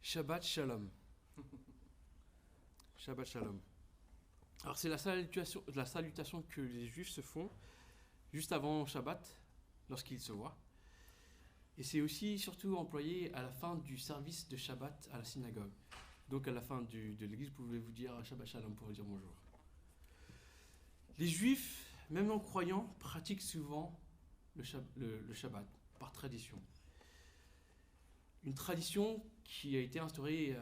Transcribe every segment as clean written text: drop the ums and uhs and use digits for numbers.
Shabbat Shalom. Shabbat Shalom. Alors c'est la salutation que les Juifs se font juste avant Shabbat, lorsqu'ils se voient. Et c'est aussi surtout employé à la fin du service de Shabbat à la synagogue. Donc à la fin de l'église, vous pouvez vous dire Shabbat Shalom pour dire bonjour. Les Juifs, même non-croyants, pratiquent souvent le Shabbat par tradition. Une tradition qui a été instaurée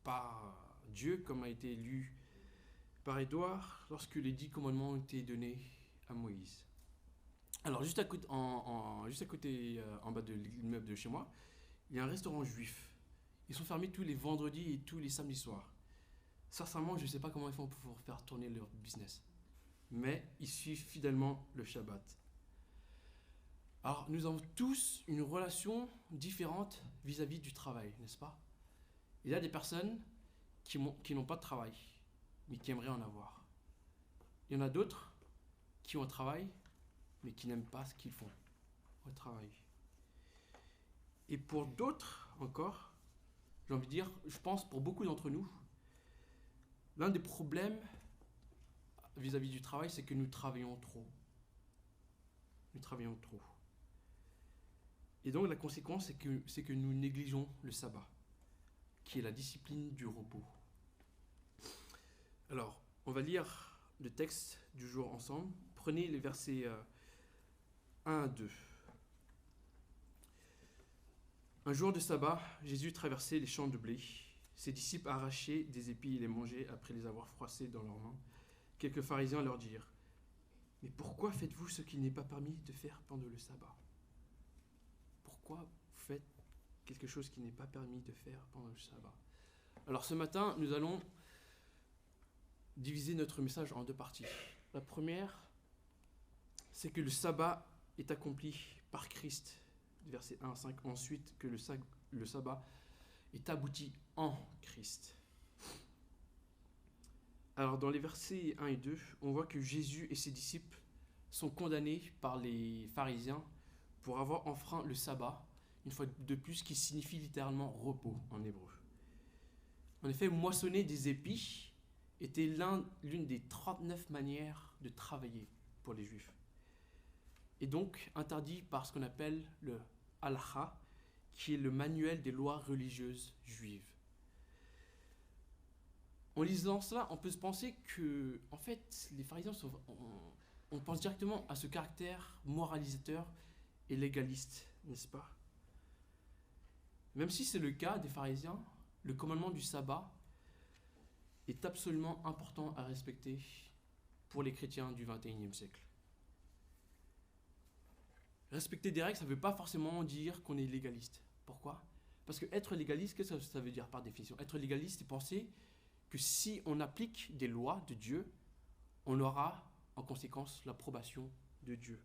par Dieu, comme a été lu par Édouard, lorsque les 10 commandements ont été donnés à Moïse. Alors, juste à côté, en bas de l'immeuble de chez moi, il y a un restaurant juif. Ils sont fermés tous les vendredis et tous les samedis soirs. Sincèrement, je ne sais pas comment ils font pour faire tourner leur business. Mais ils suivent fidèlement le Shabbat. Alors, nous avons tous une relation différente vis-à-vis du travail, n'est-ce pas? Il y a des personnes qui n'ont pas de travail, mais qui aimeraient en avoir. Il y en a d'autres qui ont un travail, mais qui n'aiment pas ce qu'ils font au travail. Et pour d'autres encore, j'ai envie de dire, je pense pour beaucoup d'entre nous, l'un des problèmes vis-à-vis du travail, c'est que nous travaillons trop. Nous travaillons trop. Et donc la conséquence, c'est que nous négligeons le sabbat, qui est la discipline du repos. Alors, on va lire le texte du jour ensemble. Prenez les versets 1 à 2. Un jour de sabbat, Jésus traversait les champs de blé. Ses disciples arrachaient des épis et les mangeaient après les avoir froissés dans leurs mains. Quelques pharisiens leur dirent : « Mais pourquoi faites-vous ce qu'il n'est pas permis de faire pendant le sabbat ? Pourquoi vous faites quelque chose qui n'est pas permis de faire pendant le sabbat ? » Alors ce matin, nous allons diviser notre message en deux parties. La première, c'est que le sabbat est accompli par Christ, versets 1 à 5. Ensuite, que le sabbat est abouti en Christ. Alors dans les versets 1 et 2, on voit que Jésus et ses disciples sont condamnés par les pharisiens pour avoir enfreint le sabbat, une fois de plus, qui signifie littéralement repos en hébreu. En effet, moissonner des épis était l'une des 39 manières de travailler pour les Juifs. Et donc interdit par ce qu'on appelle le halakha, qui est le manuel des lois religieuses juives. En lisant cela, on peut se penser que, en fait, les pharisiens on pense directement à ce caractère moralisateur et légaliste, n'est-ce pas ? Même si c'est le cas des pharisiens, le commandement du sabbat est absolument important à respecter pour les chrétiens du XXIe siècle. Respecter des règles, ça ne veut pas forcément dire qu'on est légaliste. Pourquoi ? Parce que être légaliste, qu'est-ce que ça veut dire par définition ? Être légaliste, c'est penser que si on applique des lois de Dieu, on aura en conséquence l'approbation de Dieu.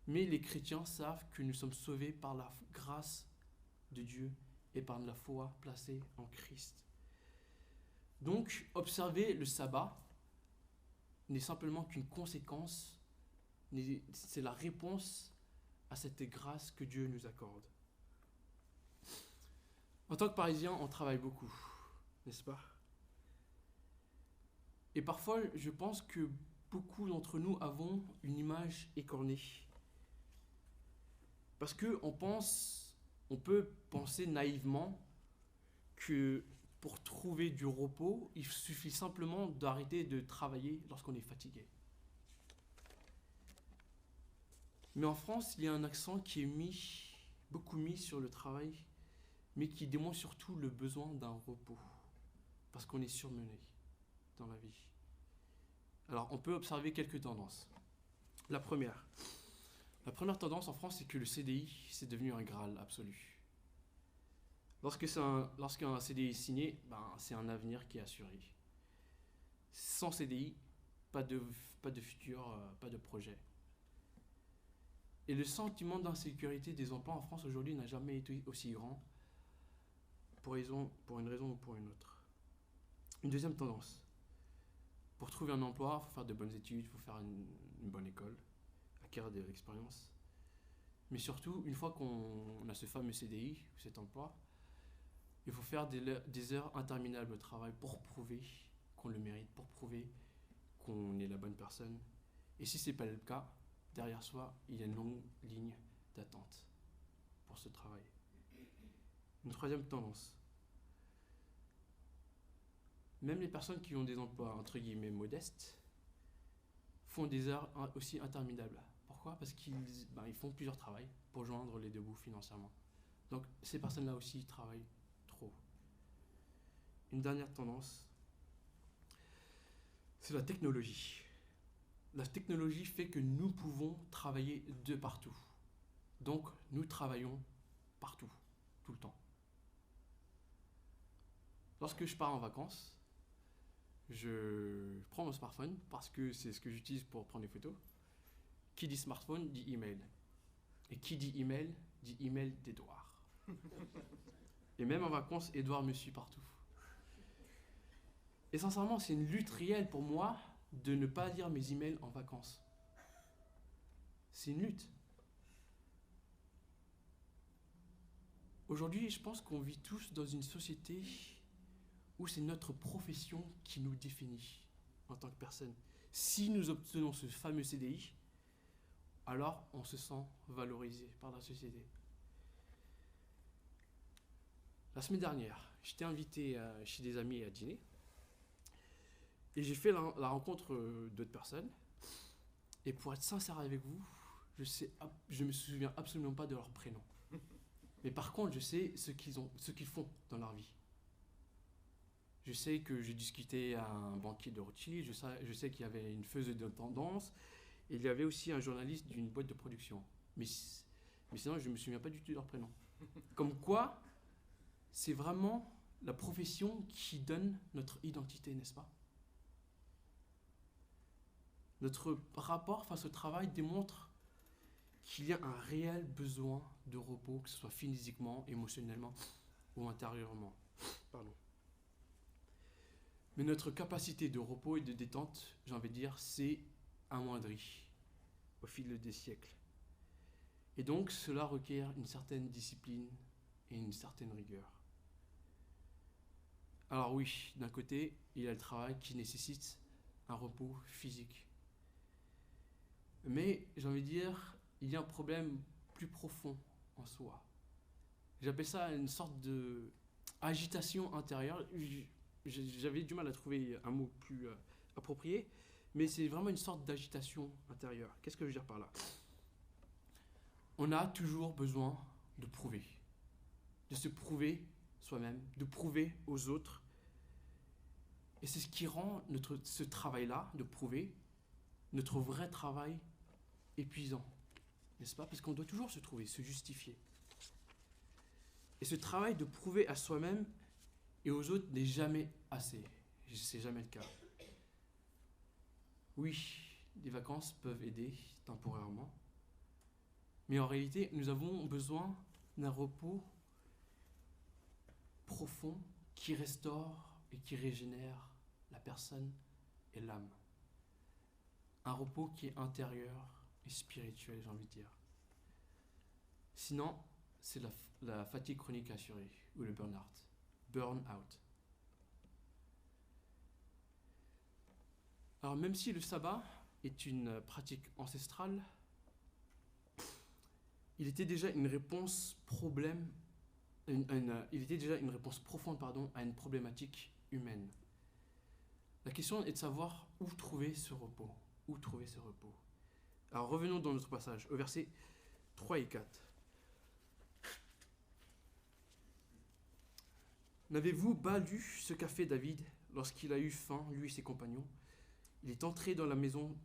Mais les chrétiens savent que nous sommes sauvés par la grâce de Dieu et par la foi placée en Christ. Donc, observer le sabbat n'est simplement qu'une conséquence, c'est la réponse à cette grâce que Dieu nous accorde. En tant que Parisiens, on travaille beaucoup, n'est-ce pas ? Et parfois, je pense que beaucoup d'entre nous avons une image écornée. Parce on peut penser naïvement que pour trouver du repos, il suffit simplement d'arrêter de travailler lorsqu'on est fatigué. Mais en France, il y a un accent qui est beaucoup mis sur le travail, mais qui démontre surtout le besoin d'un repos, parce qu'on est surmené dans la vie. Alors, on peut observer quelques tendances. La première tendance en France, c'est que le CDI, c'est devenu un Graal absolu. Lorsqu'un CDI est signé, c'est un avenir qui est assuré. Sans CDI, pas de futur, pas de projet. Et le sentiment d'insécurité des emplois en France aujourd'hui n'a jamais été aussi grand, pour une raison ou pour une autre. Une deuxième tendance. Pour trouver un emploi, il faut faire de bonnes études, il faut faire une bonne école, acquérir de l'expérience. Mais surtout, une fois qu'on a ce fameux CDI, cet emploi, Il faut faire des heures interminables de travail pour prouver qu'on le mérite, pour prouver qu'on est la bonne personne. Et si ce n'est pas le cas, derrière soi, il y a une longue ligne d'attente pour ce travail. Une troisième tendance. Même les personnes qui ont des emplois entre guillemets modestes font des heures aussi interminables. Pourquoi? Parce qu'ils font plusieurs travails pour joindre les deux bouts financièrement. Donc ces personnes-là aussi travaillent trop. Une dernière tendance, c'est la technologie. La technologie fait que nous pouvons travailler de partout. Donc nous travaillons partout, tout le temps. Lorsque je pars en vacances, je prends mon smartphone parce que c'est ce que j'utilise pour prendre des photos. Qui dit smartphone dit email. Et qui dit email d'Edouard. Et même en vacances, Edouard me suit partout. Et sincèrement, c'est une lutte réelle pour moi de ne pas lire mes emails en vacances. C'est une lutte. Aujourd'hui, je pense qu'on vit tous dans une société où c'est notre profession qui nous définit en tant que personne. Si nous obtenons ce fameux CDI, alors on se sent valorisé par la société. La semaine dernière, j'étais invité chez des amis à dîner et j'ai fait la rencontre d'autres personnes. Et pour être sincère avec vous, je me souviens absolument pas de leur prénom. Mais par contre, je sais ce qu'ils font dans leur vie. Je sais que j'ai discuté à un banquier de Rothschild, je sais qu'il y avait une faiseuse de tendance, et il y avait aussi un journaliste d'une boîte de production. Mais sinon, je ne me souviens pas du tout de leur prénom. Comme quoi, c'est vraiment la profession qui donne notre identité, n'est-ce pas? Notre rapport face au travail démontre qu'il y a un réel besoin de repos, que ce soit physiquement, émotionnellement ou intérieurement. Pardon. Mais notre capacité de repos et de détente, j'ai envie de dire, c'est amoindri au fil des siècles. Et donc, cela requiert une certaine discipline et une certaine rigueur. Alors oui, d'un côté, il y a le travail qui nécessite un repos physique. Mais, j'ai envie de dire, il y a un problème plus profond en soi. J'appelle ça une sorte de agitation intérieure. J'avais du mal à trouver un mot plus approprié, mais c'est vraiment une sorte d'agitation intérieure. Qu'est-ce que je veux dire par là? On a toujours besoin de prouver, de se prouver soi-même, de prouver aux autres. Et c'est ce qui rend ce travail-là, de prouver, notre vrai travail épuisant. N'est-ce pas? Parce qu'on doit toujours se trouver, se justifier. Et ce travail de prouver à soi-même et aux autres n'est jamais assez. C'est jamais le cas. Oui, les vacances peuvent aider temporairement, mais en réalité, nous avons besoin d'un repos profond qui restaure et qui régénère la personne et l'âme. Un repos qui est intérieur et spirituel, j'ai envie de dire. Sinon, c'est la fatigue chronique assurée ou le burn-out. Burn-out. Alors même si le sabbat est une pratique ancestrale, il était déjà une réponse profonde à une problématique humaine. La question est de savoir où trouver ce repos. Où trouver ce repos. Alors revenons dans notre passage, au verset 3 et 4. N'avez-vous pas lu ce qu'a fait David lorsqu'il a eu faim, lui et ses compagnons? Il est entré dans la maison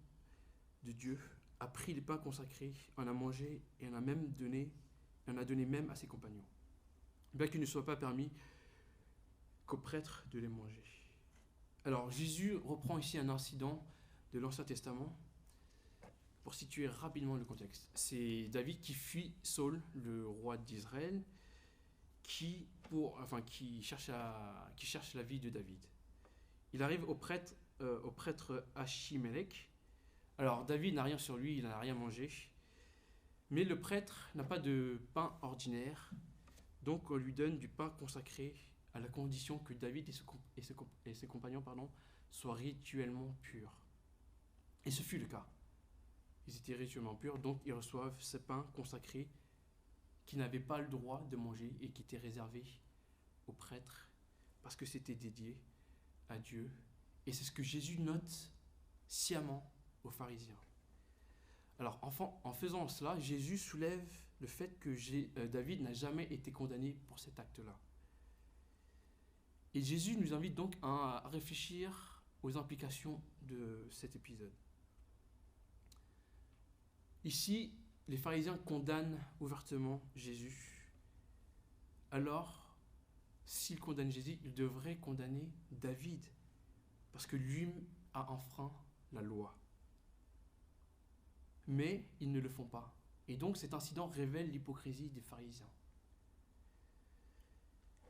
de Dieu, a pris les pains consacrés, en a mangé et en a donné même à ses compagnons, bien qu'il ne soit pas permis qu'aux prêtres de les manger. Alors Jésus reprend ici un incident de l'Ancien Testament pour situer rapidement le contexte. C'est David qui fuit Saül, le roi d'Israël, qui cherche la vie de David. Il arrive au prêtre Achimelech. Alors David n'a rien sur lui, il n'a rien mangé, mais le prêtre n'a pas de pain ordinaire, Donc on lui donne du pain consacré à la condition que David et ses compagnons soient rituellement purs. Et ce fut le cas. Ils étaient rituellement purs, donc ils reçoivent ce pain consacré qu'ils n'avaient pas le droit de manger et qui était réservé aux prêtres parce que c'était dédié à Dieu. Et c'est ce que Jésus note sciemment aux pharisiens. Alors, en faisant cela, Jésus soulève le fait que David n'a jamais été condamné pour cet acte-là. Et Jésus nous invite donc à réfléchir aux implications de cet épisode. Ici, les pharisiens condamnent ouvertement Jésus. Alors, s'ils condamnent Jésus, ils devraient condamner David, parce que lui a enfreint la loi. Mais ils ne le font pas. Et donc cet incident révèle l'hypocrisie des pharisiens.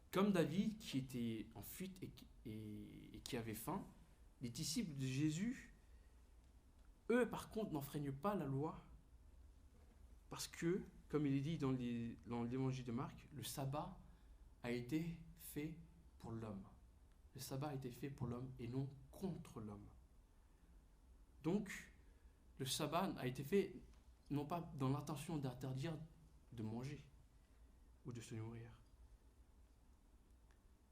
Comme David, qui était en fuite et qui avait faim, les disciples de Jésus, eux par contre, n'enfreignent pas la loi, parce que, comme il est dit dans l'évangile de Marc, le sabbat a été fait pour l'homme. Le sabbat a été fait pour l'homme et non contre l'homme. Donc, le sabbat a été fait non pas dans l'intention d'interdire de manger ou de se nourrir.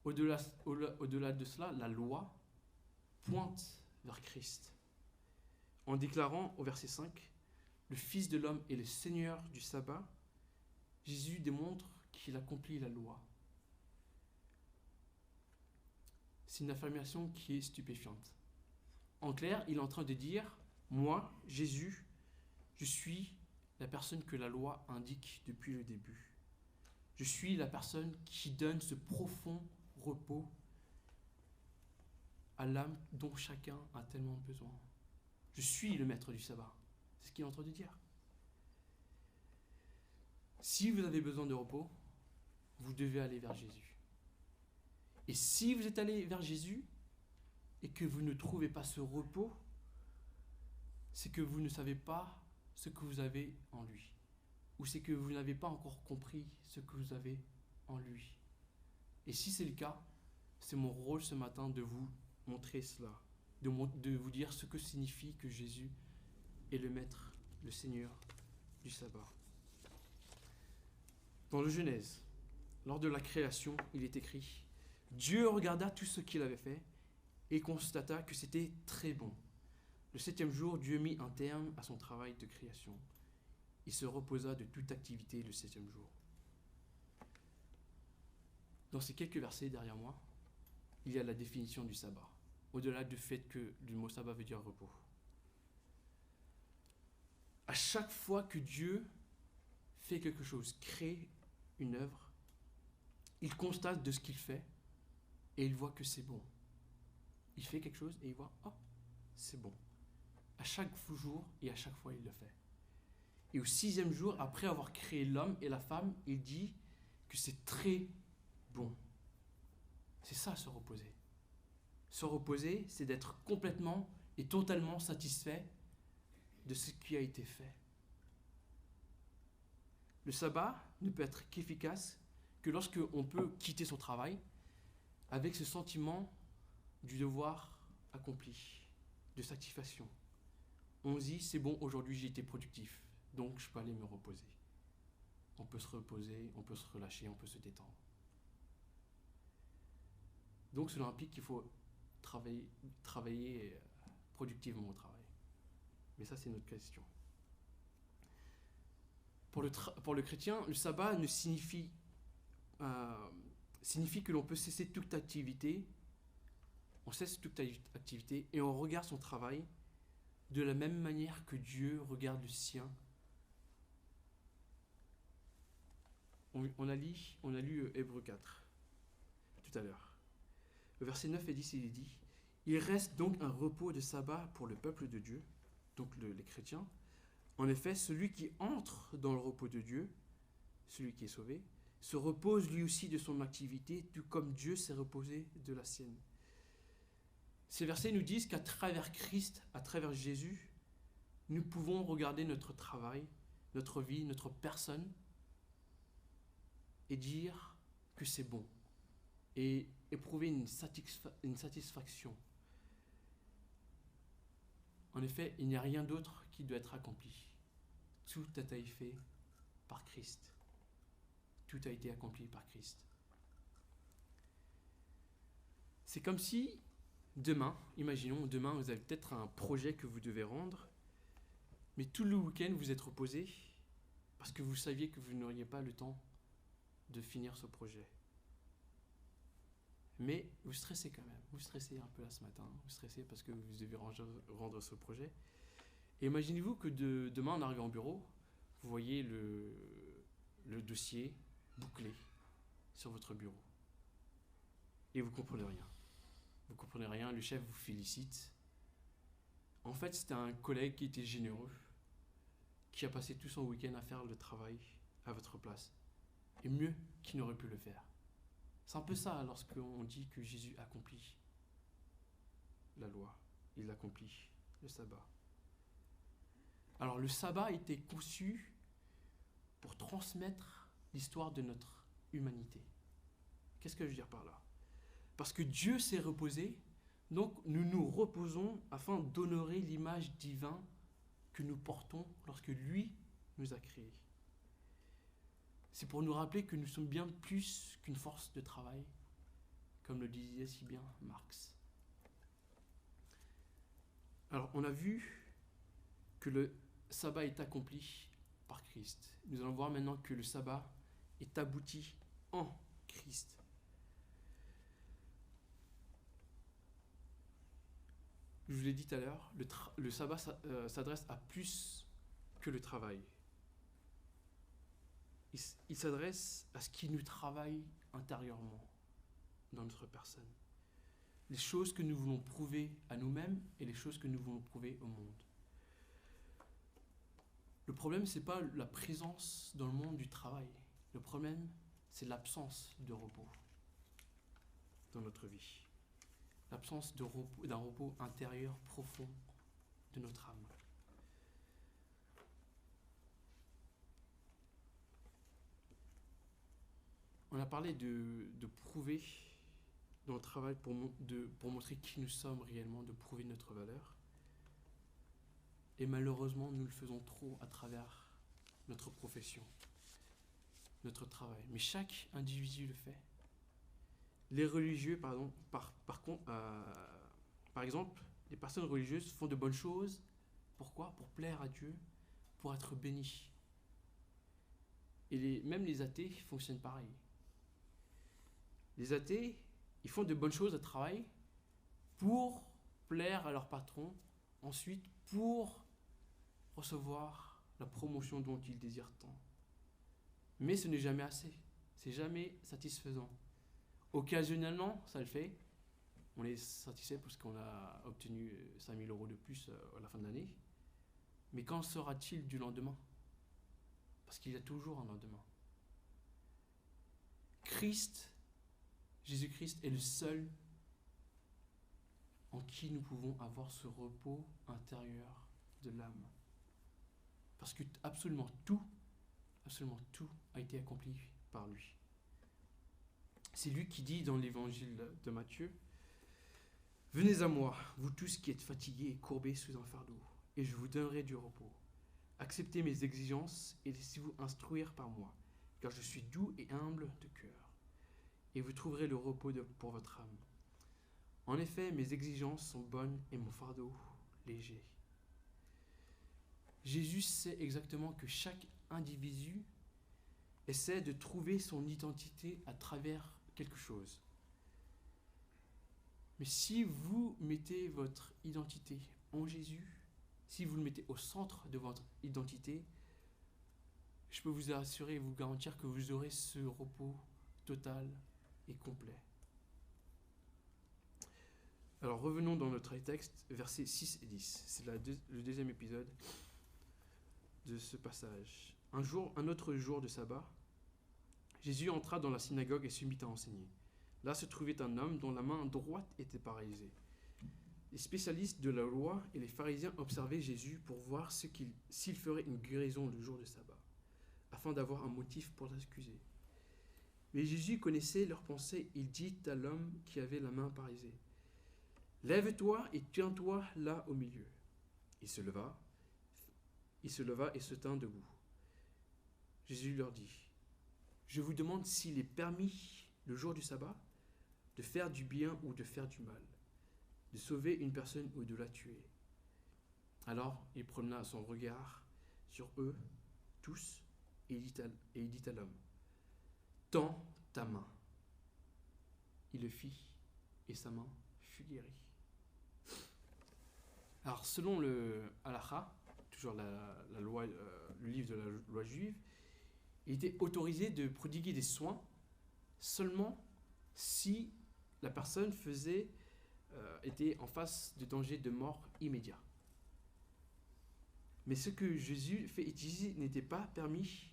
Au-delà de cela, la loi pointe vers Christ. En déclarant au verset 5, « Le Fils de l'homme est le Seigneur du sabbat », Jésus démontre qu'il accomplit la loi. C'est une affirmation qui est stupéfiante. En clair, il est en train de dire, moi, Jésus, je suis la personne que la loi indique depuis le début. Je suis la personne qui donne ce profond repos à l'âme dont chacun a tellement besoin. Je suis le maître du sabbat. C'est ce qu'il est en train de dire. Si vous avez besoin de repos, vous devez aller vers Jésus. Et si vous êtes allé vers Jésus et que vous ne trouvez pas ce repos, c'est que vous ne savez pas ce que vous avez en lui. Ou c'est que vous n'avez pas encore compris ce que vous avez en lui. Et si c'est le cas, c'est mon rôle ce matin de vous montrer cela, de vous dire ce que signifie que Jésus est le Maître, le Seigneur du sabbat. Dans le Genèse, lors de la création, il est écrit « Dieu regarda tout ce qu'il avait fait et constata que c'était très bon. Le 7e jour, Dieu mit un terme à son travail de création. Il se reposa de toute activité le 7e jour. » Dans ces quelques versets derrière moi, il y a la définition du sabbat, au-delà du fait que le mot sabbat veut dire repos. À chaque fois que Dieu fait quelque chose, crée une œuvre, il constate de ce qu'il fait et il voit que c'est bon. Il fait quelque chose et il voit, oh, c'est bon. À chaque jour et à chaque fois, il le fait. Et au 6e jour, après avoir créé l'homme et la femme, il dit que c'est très bon. C'est ça, se reposer. Se reposer, c'est d'être complètement et totalement satisfait de ce qui a été fait. Le sabbat ne peut être qu'efficace que lorsque on peut quitter son travail avec ce sentiment du devoir accompli, de satisfaction. On se dit, c'est bon, aujourd'hui j'ai été productif, donc je peux aller me reposer. On peut se reposer, on peut se relâcher, on peut se détendre. Donc cela implique qu'il faut travailler productivement au travail. Mais ça, c'est notre question. Pour le chrétien, le sabbat signifie que l'on peut cesser toute activité, on cesse toute activité et on regarde son travail de la même manière que Dieu regarde le sien. On a lu Hébreux 4 tout à l'heure. Le verset 9 et 10, il est dit « Il reste donc un repos de sabbat pour le peuple de Dieu, donc les chrétiens. En effet, celui qui entre dans le repos de Dieu, celui qui est sauvé, se repose lui aussi de son activité, tout comme Dieu s'est reposé de la sienne. » Ces versets nous disent qu'à travers Christ, à travers Jésus, nous pouvons regarder notre travail, notre vie, notre personne et dire que c'est bon et éprouver une satisfaction. En effet, il n'y a rien d'autre qui doit être accompli. Tout a été fait par Christ. Tout a été accompli par Christ. C'est comme si demain, imaginons, demain vous avez peut-être un projet que vous devez rendre, mais tout le week-end vous êtes reposé parce que vous saviez que vous n'auriez pas le temps de finir ce projet. Mais vous stressez quand même, vous stressez un peu là ce matin, vous stressez parce que vous devez rendre ce projet. Et imaginez-vous que demain en arrivant au bureau, vous voyez le dossier bouclé sur votre bureau. Et vous ne comprenez rien. Vous ne comprenez rien, le chef vous félicite. En fait, c'était un collègue qui était généreux, qui a passé tout son week-end à faire le travail à votre place. Et mieux qu'il n'aurait pu le faire. C'est un peu ça lorsqu'on dit que Jésus accomplit la loi. Il accomplit le sabbat. Alors le sabbat a été conçu pour transmettre l'histoire de notre humanité. Qu'est-ce que je veux dire par là ? Parce que Dieu s'est reposé, donc nous nous reposons afin d'honorer l'image divine que nous portons lorsque lui nous a créés. C'est pour nous rappeler que nous sommes bien plus qu'une force de travail, comme le disait si bien Marx. Alors, on a vu que le sabbat est accompli par Christ. Nous allons voir maintenant que le sabbat est abouti en Christ. Je vous l'ai dit tout à l'heure, le sabbat s'adresse à plus que le travail. Il s'adresse à ce qui nous travaille intérieurement dans notre personne. Les choses que nous voulons prouver à nous-mêmes et les choses que nous voulons prouver au monde. Le problème, ce n'est pas la présence dans le monde du travail. Le problème, c'est l'absence de repos dans notre vie. L'absence d'un repos intérieur profond de notre âme. On a parlé de prouver dans le travail pour montrer qui nous sommes réellement, de prouver notre valeur. Et malheureusement, nous le faisons trop à travers notre profession, notre travail. Mais chaque individu le fait. Les religieux, par exemple, les personnes religieuses font de bonnes choses. Pourquoi ? Pour plaire à Dieu, pour être bénis. Et même les athées fonctionnent pareil. Les athées, ils font de bonnes choses au travail pour plaire à leur patron, ensuite pour recevoir la promotion dont ils désirent tant. Mais ce n'est jamais assez, c'est jamais satisfaisant. Occasionnellement, ça le fait, on est satisfait parce qu'on a obtenu 5 000 € de plus à la fin de l'année. Mais qu'en sera-t-il du lendemain ? Parce qu'il y a toujours un lendemain. Jésus-Christ est le seul en qui nous pouvons avoir ce repos intérieur de l'âme. Parce que absolument tout a été accompli par lui. C'est lui qui dit dans l'évangile de Matthieu, « Venez à moi, vous tous qui êtes fatigués et courbés sous un fardeau, et je vous donnerai du repos. Acceptez mes exigences et laissez-vous instruire par moi, car je suis doux et humble de cœur, et vous trouverez le repos pour votre âme. En effet, mes exigences sont bonnes et mon fardeau léger. » Jésus sait exactement que chaque individu essaie de trouver son identité à travers quelque chose. Mais si vous mettez votre identité en Jésus, si vous le mettez au centre de votre identité, je peux vous assurer et vous garantir que vous aurez ce repos total et complet. Alors revenons dans notre texte, versets 6 et 10. C'est le deuxième épisode de ce passage. Un autre jour de sabbat, Jésus entra dans la synagogue et se mit à enseigner. Là se trouvait un homme dont la main droite était paralysée. Les spécialistes de la loi et les pharisiens observaient Jésus pour voir s'il ferait une guérison le jour de sabbat, afin d'avoir un motif pour l'accuser. Mais Jésus connaissait leurs pensées. Il dit à l'homme qui avait la main paralysée, « Lève-toi et tiens-toi là au milieu. » Il se leva et se tint debout. Jésus leur dit, « Je vous demande s'il est permis, le jour du sabbat, de faire du bien ou de faire du mal, de sauver une personne ou de la tuer. » Alors il promena son regard sur eux tous et il dit à l'homme, « Tends ta main. » Il le fit et sa main fut guérie. Alors selon le halakha, toujours la loi, le livre de la loi juive, il était autorisé de prodiguer des soins seulement si la personne était en face de danger de mort immédiat. Mais ce que Jésus fait ici n'était pas permis.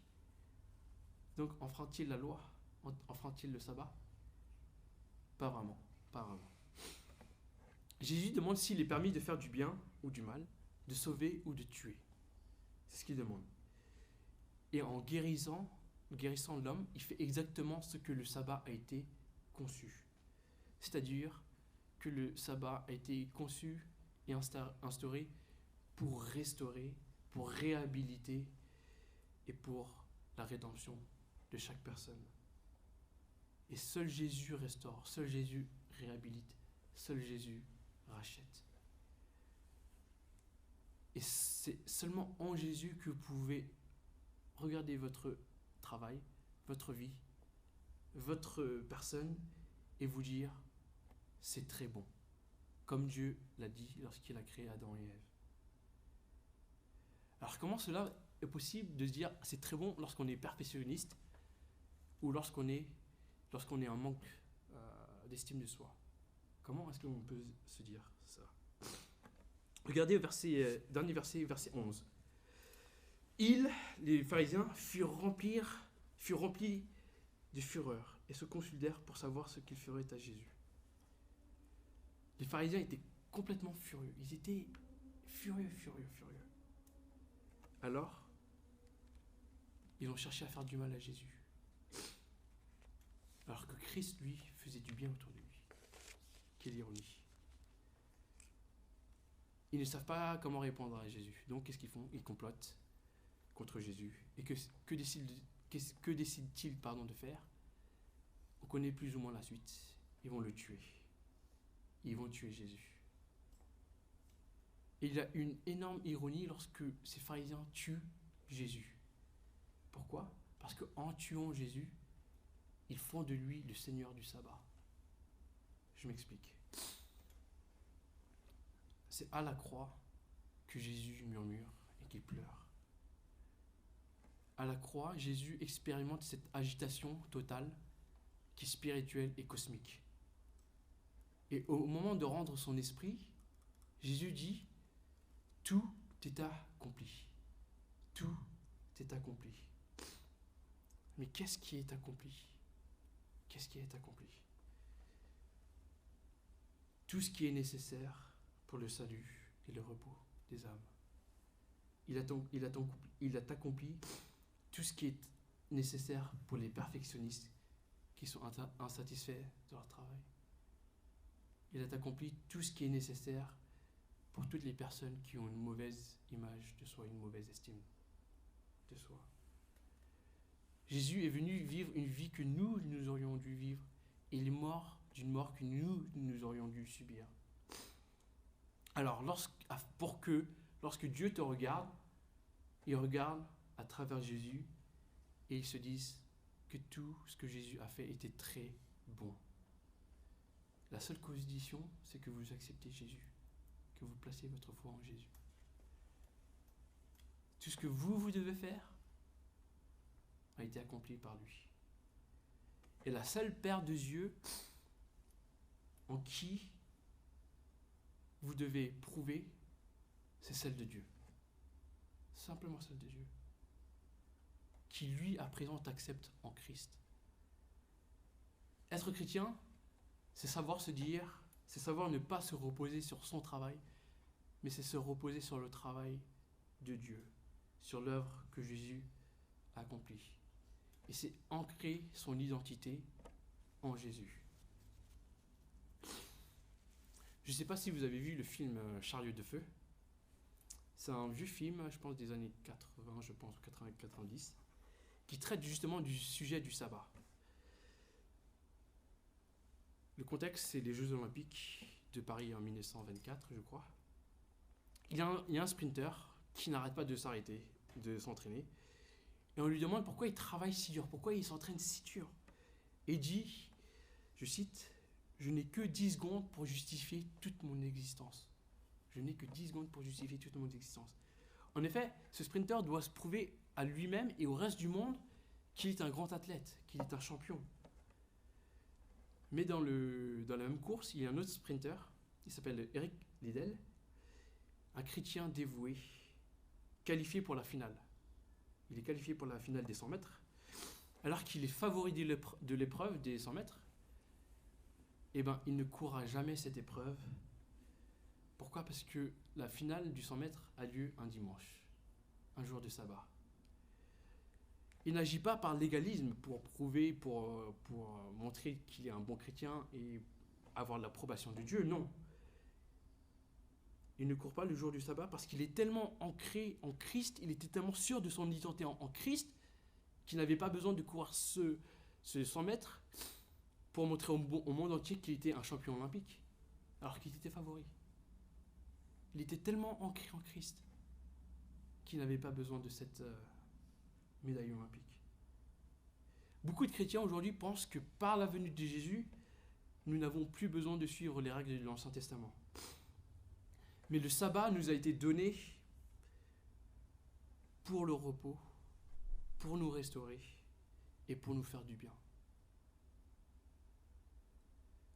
Donc enfreint-il la loi? Enfreint-il le sabbat? Pas vraiment, pas vraiment. Jésus demande s'il est permis de faire du bien ou du mal, de sauver ou de tuer. C'est ce qu'il demande. Et en guérissant l'homme, il fait exactement ce que le sabbat a été conçu. C'est-à-dire que le sabbat a été conçu et instauré pour restaurer, pour réhabiliter et pour la rédemption de chaque personne. Et seul Jésus restaure, seul Jésus réhabilite, seul Jésus rachète. Et c'est seulement en Jésus que vous pouvez regarder votre travail, votre vie, votre personne et vous dire c'est très bon, comme Dieu l'a dit lorsqu'il a créé Adam et Ève. Alors comment cela est possible de se dire c'est très bon lorsqu'on est perfectionniste ou lorsqu'on est en manque d'estime de soi? Comment est-ce qu'on peut se dire ça? Regardez au dernier verset, verset 11. Les pharisiens, furent remplis de fureur et se consultèrent pour savoir ce qu'ils feraient à Jésus. Les pharisiens étaient complètement furieux. Ils étaient furieux. Alors, ils ont cherché à faire du mal à Jésus. Alors que Christ, lui, faisait du bien autour de lui. Quelle ironie. Ils ne savent pas comment répondre à Jésus. Donc, qu'est-ce qu'ils font? Ils complotent contre Jésus. Et que décident-ils de faire? On connaît plus ou moins la suite. Ils vont le tuer. Ils vont tuer Jésus. Et il y a une énorme ironie lorsque ces pharisiens tuent Jésus. Pourquoi? Parce qu'en tuant Jésus, ils font de lui le Seigneur du sabbat. Je m'explique. C'est à la croix que Jésus murmure et qu'il pleure. À la croix, Jésus expérimente cette agitation totale qui est spirituelle et cosmique. Et au moment de rendre son esprit, Jésus dit « Tout est accompli. Tout est accompli. » Mais qu'est-ce qui est accompli? Qu'est-ce qui est accompli? Tout ce qui est nécessaire pour le salut et le repos des âmes. Il a accompli tout ce qui est nécessaire pour les perfectionnistes qui sont insatisfaits de leur travail. Il a accompli tout ce qui est nécessaire pour toutes les personnes qui ont une mauvaise image de soi, une mauvaise estime de soi. Jésus est venu vivre une vie que nous aurions dû vivre. Et il est mort d'une mort que nous aurions dû subir. Alors, lorsque Dieu te regarde, il regarde à travers Jésus et ils se disent que tout ce que Jésus a fait était très bon. La seule condition, c'est que vous acceptez Jésus, que vous placez votre foi en Jésus. Tout ce que vous devez faire a été accompli par lui. Et la seule paire de yeux en qui vous devez prouver, c'est celle de Dieu. Simplement celle de Dieu. Qui lui, à présent, t'accepte en Christ. Être chrétien, c'est savoir se dire, c'est savoir ne pas se reposer sur son travail, mais c'est se reposer sur le travail de Dieu, sur l'œuvre que Jésus a accomplie. Et c'est ancrer son identité en Jésus. Je ne sais pas si vous avez vu le film Chariot de feu. C'est un vieux film, je pense des années 80, je pense, 80-90, qui traite justement du sujet du sabbat. Le contexte, c'est les Jeux Olympiques de Paris en 1924, je crois. Il y a un sprinter qui n'arrête pas de s'arrêter, de s'entraîner. Et on lui demande pourquoi il travaille si dur, pourquoi il s'entraîne si dur. Et il dit, je cite, « Je n'ai que 10 secondes pour justifier toute mon existence. » Je n'ai que 10 secondes pour justifier toute mon existence. En effet, ce sprinter doit se prouver à lui-même et au reste du monde qu'il est un grand athlète, qu'il est un champion. Mais dans la même course, il y a un autre sprinter, il s'appelle Eric Liddell, un chrétien dévoué, qualifié pour la finale. Il est qualifié pour la finale des 100 mètres, alors qu'il est favori de l'épreuve des 100 mètres. Eh bien, il ne courra jamais cette épreuve. Pourquoi ? Parce que la finale du 100 mètres a lieu un dimanche, un jour de sabbat. Il n'agit pas par légalisme pour prouver, pour montrer qu'il est un bon chrétien et avoir l'approbation de Dieu, non. Il ne court pas le jour du sabbat parce qu'il est tellement ancré en Christ, il était tellement sûr de son identité en Christ qu'il n'avait pas besoin de courir ce 100 mètres pour montrer au monde entier qu'il était un champion olympique, alors qu'il était favori. Il était tellement ancré en Christ qu'il n'avait pas besoin de cette médaille olympique. Beaucoup de chrétiens aujourd'hui pensent que par la venue de Jésus, nous n'avons plus besoin de suivre les règles de l'Ancien Testament. Mais le sabbat nous a été donné pour le repos, pour nous restaurer et pour nous faire du bien.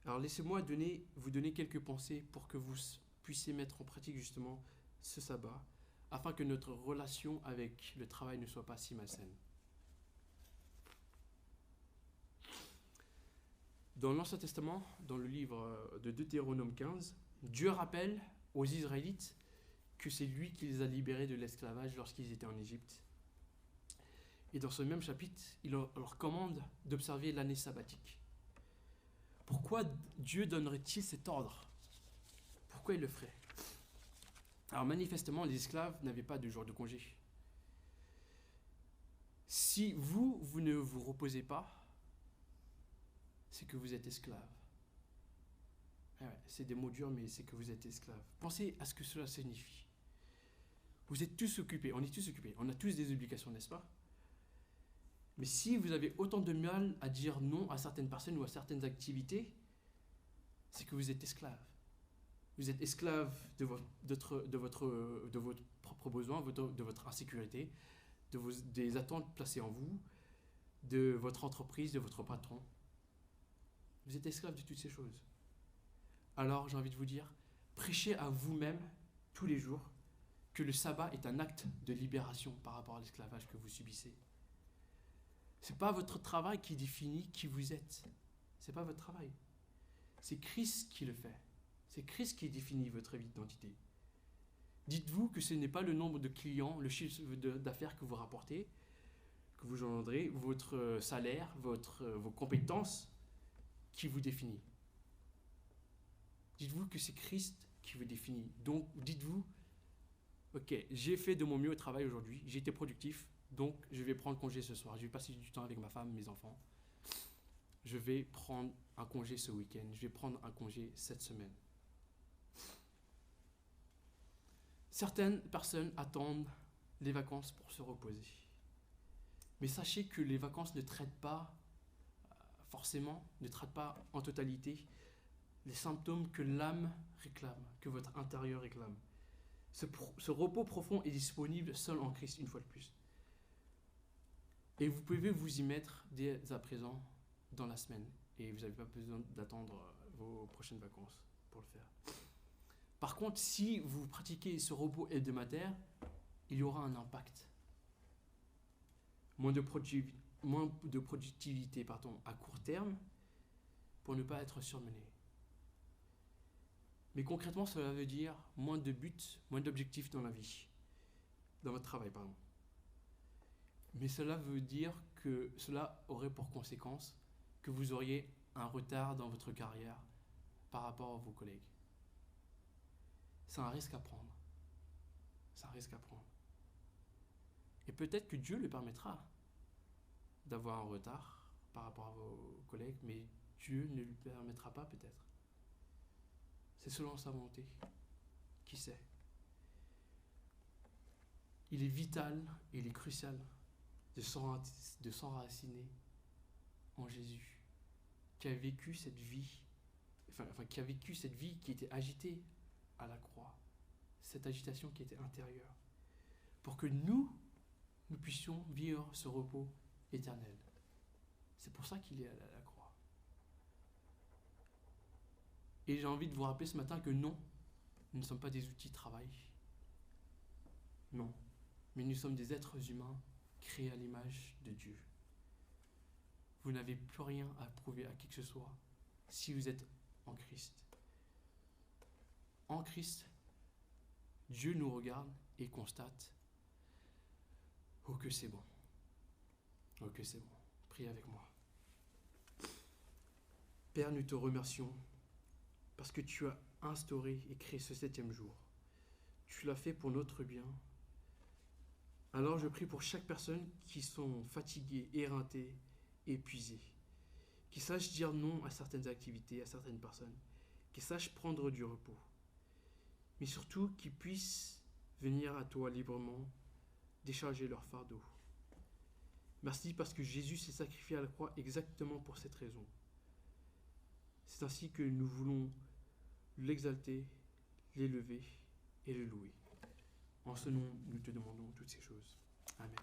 Alors laissez-moi vous donner quelques pensées pour que vous puissiez mettre en pratique justement ce sabbat, afin que notre relation avec le travail ne soit pas si malsaine. Dans l'Ancien Testament, dans le livre de Deutéronome 15, Dieu rappelle aux Israélites que c'est lui qui les a libérés de l'esclavage lorsqu'ils étaient en Égypte. Et dans ce même chapitre, il leur commande d'observer l'année sabbatique. Pourquoi Dieu donnerait-il cet ordre ? Pourquoi il le ferait ? Alors manifestement, les esclaves n'avaient pas de jour de congé. Si vous ne vous reposez pas, c'est que vous êtes esclave. C'est des mots durs, mais c'est que vous êtes esclave. Pensez à ce que cela signifie. Vous êtes tous occupés, on est tous occupés, on a tous des obligations, n'est-ce pas ? Mais si vous avez autant de mal à dire non à certaines personnes ou à certaines activités, c'est que vous êtes esclave. Vous êtes esclave de votre propre besoin, de votre insécurité, des attentes placées en vous, de votre entreprise, de votre patron. Vous êtes esclave de toutes ces choses. Alors j'ai envie de vous dire, prêchez à vous-même tous les jours que le sabbat est un acte de libération par rapport à l'esclavage que vous subissez. Ce n'est pas votre travail qui définit qui vous êtes. Ce n'est pas votre travail. C'est Christ qui le fait. C'est Christ qui définit votre identité. Dites-vous que ce n'est pas le nombre de clients, le chiffre d'affaires que vous rapportez, que vous engendrez, votre salaire, vos compétences qui vous définit. Dites-vous que c'est Christ qui vous définit. Donc dites-vous, ok, j'ai fait de mon mieux au travail aujourd'hui, j'ai été productif, donc je vais prendre congé ce soir, je vais passer du temps avec ma femme, mes enfants. Je vais prendre un congé ce week-end, je vais prendre un congé cette semaine. Certaines personnes attendent les vacances pour se reposer. Mais sachez que les vacances ne traitent pas en totalité les symptômes que l'âme réclame, que votre intérieur réclame. Ce repos profond est disponible seul en Christ, une fois de plus. Et vous pouvez vous y mettre dès à présent dans la semaine. Et vous n'avez pas besoin d'attendre vos prochaines vacances pour le faire. Par contre, si vous pratiquez ce repos hebdomadaire, il y aura un impact. Moins de productivité à court terme pour ne pas être surmené. Mais concrètement, cela veut dire moins de buts, moins d'objectifs dans la vie, dans votre travail, pardon. Mais cela veut dire que cela aurait pour conséquence que vous auriez un retard dans votre carrière par rapport à vos collègues. C'est un risque à prendre. C'est un risque à prendre. Et peut-être que Dieu le permettra d'avoir un retard par rapport à vos collègues, mais Dieu ne lui permettra pas peut-être. C'est selon sa volonté. Qui sait? Il est vital et il est crucial de s'enraciner en Jésus, qui a vécu cette vie, qui a vécu cette vie qui était agitée à la croix, cette agitation qui était intérieure, pour que nous puissions vivre ce repos éternel. C'est pour ça qu'il est à la croix. Et j'ai envie de vous rappeler ce matin que non, nous ne sommes pas des outils de travail. Non. Mais nous sommes des êtres humains créés à l'image de Dieu. Vous n'avez plus rien à prouver à qui que ce soit si vous êtes en Christ. En Christ, Dieu nous regarde et constate « Oh que c'est bon. Oh que c'est bon. » Priez avec moi. Père, nous te remercions parce que tu as instauré et créé ce 7e jour. Tu l'as fait pour notre bien. Alors je prie pour chaque personne qui sont fatiguées, éreintées, épuisées, qui sachent dire non à certaines activités, à certaines personnes, qui sachent prendre du repos, mais surtout qui puissent venir à toi librement, décharger leur fardeau. Merci parce que Jésus s'est sacrifié à la croix exactement pour cette raison. C'est ainsi que nous voulons l'exalter, l'élever et le louer. En ce nom, nous te demandons toutes ces choses. Amen.